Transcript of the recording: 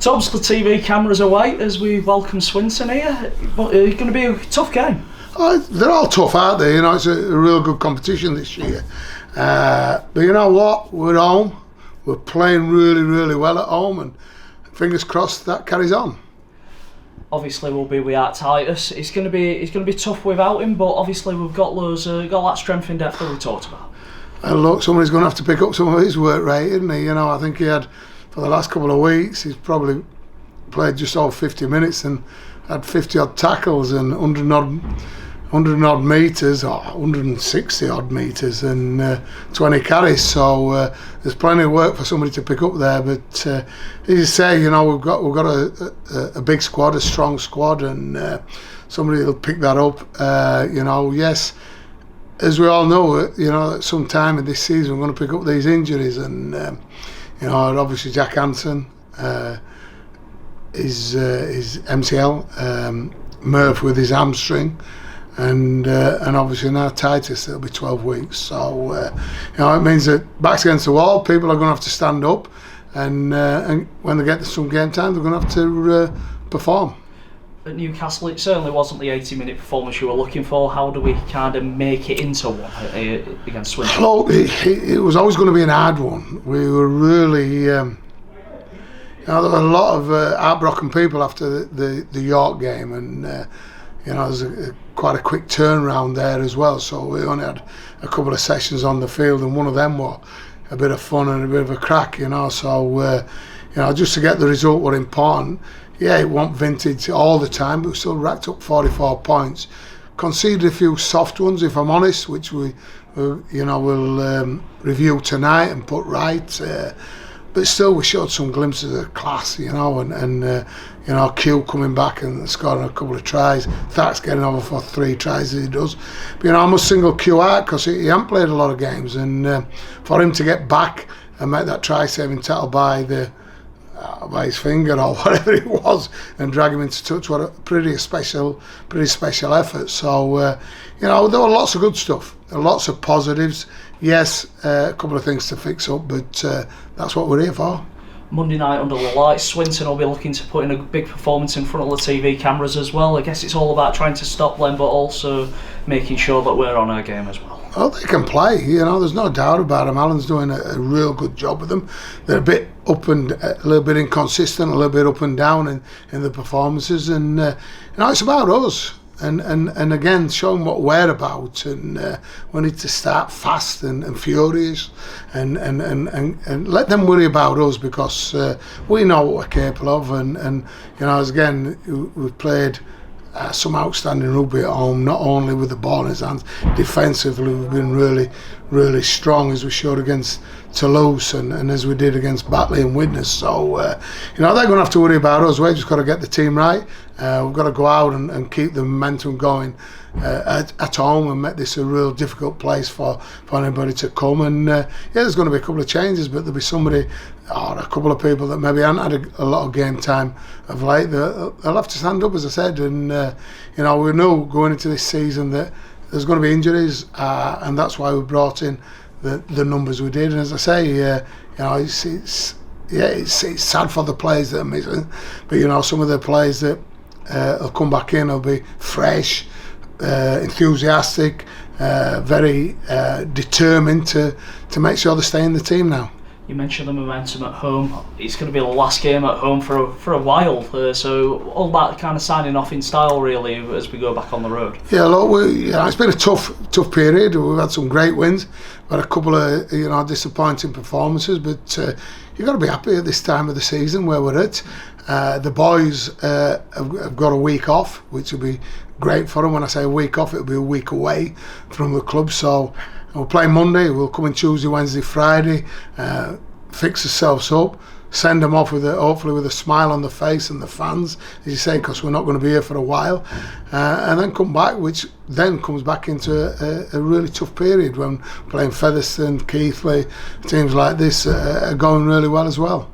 So obviously TV cameras away as we welcome Swinton here, but it's going to be a tough game. They're all tough, aren't they? You know, it's a real good competition this year. But you know what? We're home. We're playing really, really well at home, and fingers crossed that carries on. Obviously, we'll be without Titus. It's going to be tough without him, but obviously we've got that strength in depth that we talked about. And look, somebody's going to have to pick up some of his work rate, isn't he? You know, I think he had, for the last couple of weeks, he's probably played just over 50 minutes and had 50 odd tackles and 100 odd metres, or 160 odd metres, and 20 carries. So there's plenty of work for somebody to pick up there. But as you say, you know, we've got a big squad, a strong squad, and somebody will pick that up. You know, yes, as we all know, you know, at some time in this season we're going to pick up these injuries, and you know, obviously Jack Hansen, his MCL, Murph with his hamstring, and obviously now Titus, it'll be 12 weeks. So you know, it means that backs against the wall, people are going to have to stand up, and when they get to some game time, they're going to have to perform. At Newcastle, it certainly wasn't the 80-minute performance you were looking for. How do we kind of make it into one against Swinton? Look, it was always going to be an hard one. We were really, you know, there were a lot of heartbroken people after the York game, and you know, there's quite a quick turnaround there as well. So we only had a couple of sessions on the field, and one of them were a bit of fun and a bit of a crack, you know. So you know, just to get the result were important. Yeah, it wasn't vintage all the time, but we still racked up 44 points. Conceded a few soft ones, if I'm honest, which we you know, we'll review tonight and put right. But still, we showed some glimpses of class, you know, and you know, Q coming back and scoring a couple of tries. Thack's getting over for 3 tries as he does. But you know, I must single Q out because he hasn't played a lot of games, and for him to get back and make that try-saving tackle by his finger or whatever it was, and drag him into touch, what a pretty special effort. So you know, there were lots of good stuff, lots of positives. Yes, a couple of things to fix up, but that's what we're here for. Monday night under the lights, Swinton will be looking to put in a big performance in front of the TV cameras as well. I guess it's all about trying to stop them, but also making sure that we're on our game as well. Well, they can play, you know, there's no doubt about them. Alan's doing a real good job with them. They're a bit up and a little bit inconsistent, a little bit up and down in the performances, and you know, it's about us. And again, showing what we're about, and we need to start fast and furious, and let them worry about us, because we know what we're capable of, and you know, as again, we've played some outstanding rugby at home, not only with the ball in his hands. Defensively, we've been really, really strong, as we showed against Toulouse, and as we did against Batley and Widnes. So you know, they're going to have to worry about us. We've just got to get the team right. We've got to go out and keep the momentum going at home, and make this a real difficult place for anybody to come. And yeah, there's going to be a couple of changes, but there'll be somebody or a couple of people that maybe haven't had a lot of game time of late. They'll have to stand up, as I said. And you know, we know going into this season that there's going to be injuries, and that's why we brought in the numbers we did. And as I say, you know, it's sad for the players that are missing, but you know, some of the players that will come back in will be fresh, enthusiastic, very determined to make sure they stay in the team now. You mentioned the momentum at home. It's going to be the last game at home for a while, so all that kind of signing off in style, really, as we go back on the road. Yeah, look, it's been a tough period. We've had some great wins, but a couple of, you know, disappointing performances. But you've got to be happy at this time of the season where we're at. The boys have got a week off, which will be great for them. When I say a week off, it'll be a week away from the club. So we'll play Monday, we'll come in Tuesday, Wednesday, Friday, fix ourselves up, send them off hopefully with a smile on the face and the fans, as you say, because we're not going to be here for a while, and then come back, which then comes back into a really tough period when playing Featherstone, Keighley, teams like this are going really well as well.